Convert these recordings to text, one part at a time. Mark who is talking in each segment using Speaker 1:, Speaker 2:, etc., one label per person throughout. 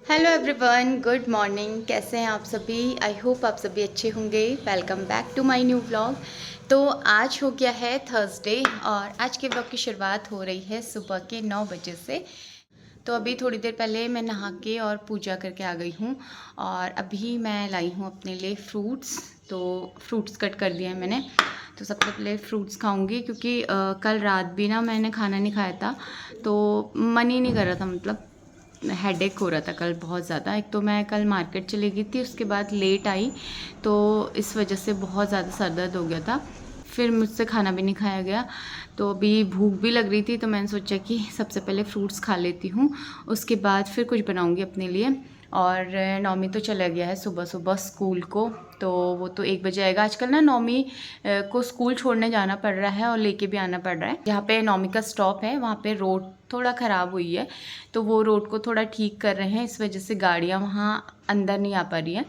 Speaker 1: Hello everyone, good morning. कैसे हैं आप सभी? आई होप आप सभी अच्छे होंगे। Welcome back to my new vlog. तो आज हो गया है थर्सडे और आज के व्लॉग की शुरुआत हो रही है सुबह के 9 बजे से। तो अभी थोड़ी देर पहले मैं नहा के और पूजा करके आ गई हूँ और अभी मैं लाई हूँ अपने लिए फ्रूट्स। तो फ्रूट्स कट कर दिया है मैंने। तो सबसे पहले फ्रूट्स खाऊंगी क्योंकि कल रात भी ना मैंने खाना नहीं खाया था, तो मन ही नहीं कर रहा था। मतलब हेडेक हो रहा था कल बहुत ज़्यादा। एक तो मैं कल मार्केट चली गई थी, उसके बाद लेट आई, तो इस वजह से बहुत ज़्यादा सर दर्द हो गया था। फिर मुझसे खाना भी नहीं खाया गया, तो अभी भूख भी लग रही थी, तो मैंने सोचा कि सबसे पहले फ्रूट्स खा लेती हूँ, उसके बाद फिर कुछ बनाऊँगी अपने लिए। और नौमी तो चला गया है सुबह सुबह स्कूल को, तो वो तो 1 बजे आएगा। आजकल ना नौमी को स्कूल छोड़ने जाना पड़ रहा है और लेके भी आना पड़ रहा है। जहाँ पे नौमी का स्टॉप है वहाँ पे रोड थोड़ा ख़राब हुई है, तो वो रोड को थोड़ा ठीक कर रहे हैं, इस वजह से गाड़ियाँ वहाँ अंदर नहीं आ पा रही हैं।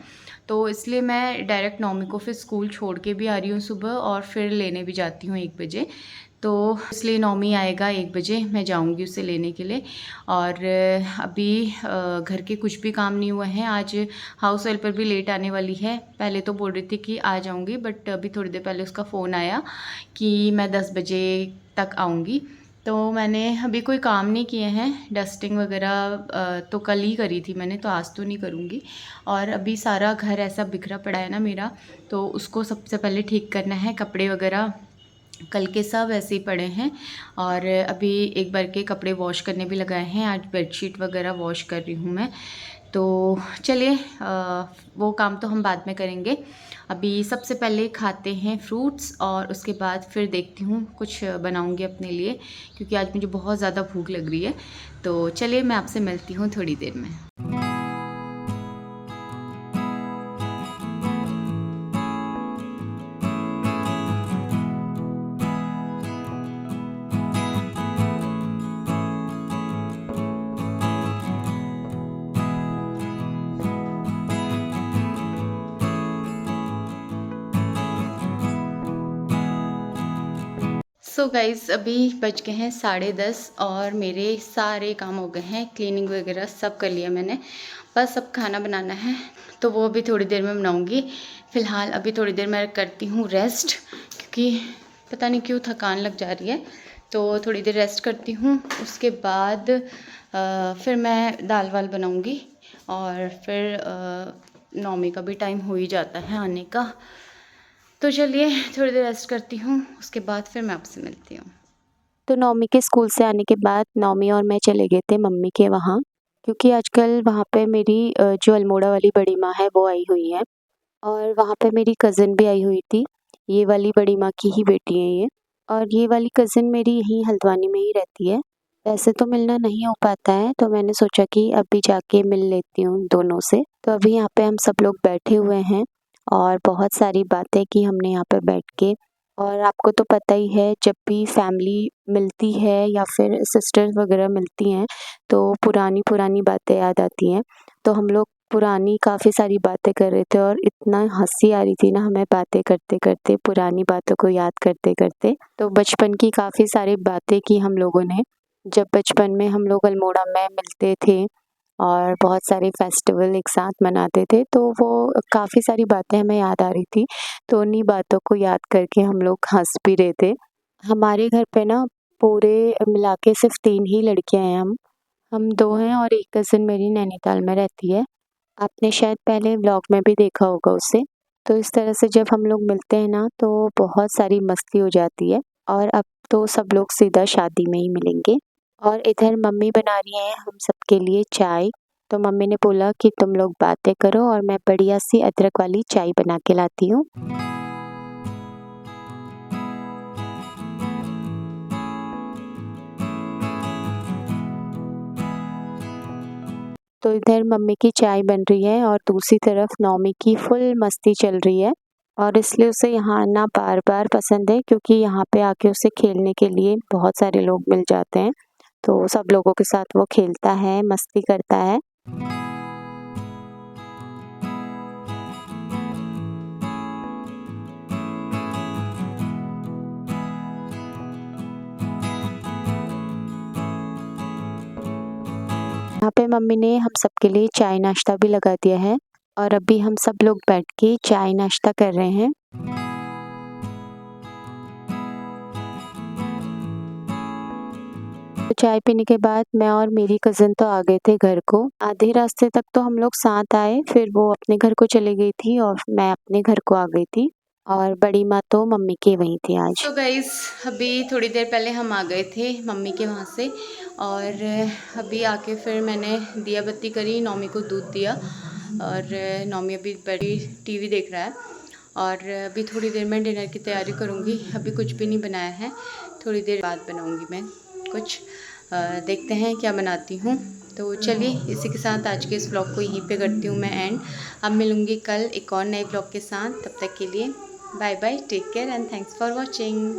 Speaker 1: तो इसलिए मैं डायरेक्ट नौमी को फिर स्कूल छोड़ के भी आ रही हूँ सुबह और फिर लेने भी जाती हूँ 1 बजे। तो इसलिए नौमी आएगा 1 बजे, मैं जाऊँगी उसे लेने के लिए। और अभी घर के कुछ भी काम नहीं हुए हैं। आज हाउस हेल्पर भी लेट आने वाली है। पहले तो बोल रही थी कि आ जाऊँगी, बट अभी थोड़ी देर पहले उसका फ़ोन आया कि मैं 10 बजे तक आऊँगी। तो मैंने अभी कोई काम नहीं किए हैं। डस्टिंग वगैरह तो कल ही करी थी मैंने, तो आज तो नहीं करूँगी। और अभी सारा घर ऐसा बिखरा पड़ा है ना मेरा, तो उसको सबसे पहले ठीक करना है। कपड़े वगैरह कल के सब ऐसे ही पड़े हैं और अभी एक बार के कपड़े वॉश करने भी लगाए हैं। आज बेडशीट वगैरह वॉश कर रही हूँ मैं। तो चलिए, वो काम तो हम बाद में करेंगे। अभी सबसे पहले खाते हैं फ्रूट्स और उसके बाद फिर देखती हूँ कुछ बनाऊँगी अपने लिए, क्योंकि आज मुझे बहुत ज़्यादा भूख लग रही है। तो चलिए, मैं आपसे मिलती हूँ थोड़ी देर में। सो गाइज़, अभी बज गए हैं 10:30 और मेरे सारे काम हो गए हैं। क्लीनिंग वगैरह सब कर लिया मैंने, बस अब खाना बनाना है, तो वो भी थोड़ी देर में बनाऊंगी। फ़िलहाल अभी थोड़ी देर मैं करती हूँ रेस्ट, क्योंकि पता नहीं क्यों थकान लग जा रही है। तो थोड़ी देर रेस्ट करती हूँ, उसके बाद फिर मैं दाल वाल बनाऊँगी और फिर नौमी का भी टाइम हो ही जाता है आने का। तो चलिए, थोड़ी देर रेस्ट करती हूँ, उसके बाद फिर मैं आपसे मिलती हूँ।
Speaker 2: तो नौमी के स्कूल से आने के बाद नौमी और मैं चले गए थे मम्मी के वहाँ, क्योंकि आजकल वहाँ पे मेरी जो अल्मोड़ा वाली बड़ी माँ है वो आई हुई है और वहाँ पे मेरी कज़िन भी आई हुई थी। ये वाली बड़ी माँ की ही बेटी है ये। और ये वाली कज़िन मेरी यहीं हल्द्वानी में ही रहती है। वैसे तो मिलना नहीं हो पाता है, तो मैंने सोचा कि अभी जाके मिल लेती हूँ दोनों से। तो अभी यहाँ पे हम सब लोग बैठे हुए हैं और बहुत सारी बातें की हमने यहाँ पे बैठ के। और आपको तो पता ही है, जब भी फैमिली मिलती है या फिर सिस्टर्स वगैरह मिलती हैं तो पुरानी पुरानी बातें याद आती हैं। तो हम लोग पुरानी काफ़ी सारी बातें कर रहे थे और इतना हंसी आ रही थी ना हमें बातें करते करते, पुरानी बातों को याद करते करते। तो बचपन की काफ़ी सारी बातें की हम लोगों ने, जब बचपन में हम लोग अल्मोड़ा में मिलते थे और बहुत सारे फेस्टिवल एक साथ मनाते थे, तो वो काफ़ी सारी बातें हमें याद आ रही थी। तो उन्हीं बातों को याद करके हम लोग हंस भी रहे थे। हमारे घर पे ना पूरे मिला के सिर्फ 3 ही लड़कियां हैं। हम 2 हैं और एक कज़िन मेरी नैनीताल में रहती है। आपने शायद पहले व्लॉग में भी देखा होगा उसे। तो इस तरह से जब हम लोग मिलते हैं ना तो बहुत सारी मस्ती हो जाती है। और अब तो सब लोग सीधा शादी में ही मिलेंगे। और इधर मम्मी बना रही हैं हम सबके लिए चाय। तो मम्मी ने बोला कि तुम लोग बातें करो और मैं बढ़िया सी अदरक वाली चाय बना के लाती हूँ। तो इधर मम्मी की चाय बन रही है और दूसरी तरफ नौमी की फुल मस्ती चल रही है। और इसलिए उसे यहाँ आना बार बार पसंद है, क्योंकि यहाँ पे आके उसे खेलने के लिए बहुत सारे लोग मिल जाते हैं। तो सब लोगों के साथ वो खेलता है, मस्ती करता है। यहाँ पे मम्मी ने हम सबके लिए चाय नाश्ता भी लगा दिया है और अभी हम सब लोग बैठ के चाय नाश्ता कर रहे हैं। तो चाय पीने के बाद मैं और मेरी कज़न तो आ गए थे घर को। आधे रास्ते तक तो हम लोग साथ आए, फिर वो अपने घर को चली गई थी और मैं अपने घर को आ गई थी और बड़ी माँ तो मम्मी के वहीं थी आज।
Speaker 1: तो गाइस अभी थोड़ी देर पहले हम आ गए थे मम्मी के वहाँ से और अभी आके फिर मैंने दिया बत्ती करी, नौमी को दूध दिया और नौमी अभी बड़ी टीवी देख रहा है और अभी थोड़ी देर में डिनर की तैयारी करूँगी। अभी कुछ भी नहीं बनाया है, थोड़ी देर बाद बनाऊँगी मैं कुछ। देखते हैं क्या बनाती हूँ। तो चलिए इसी के साथ आज के इस ब्लॉग को यहीं पे करती हूँ मैं एंड। अब मिलूँगी कल एक और नए ब्लॉग के साथ, तब तक के लिए bye bye, take care and thanks for watching.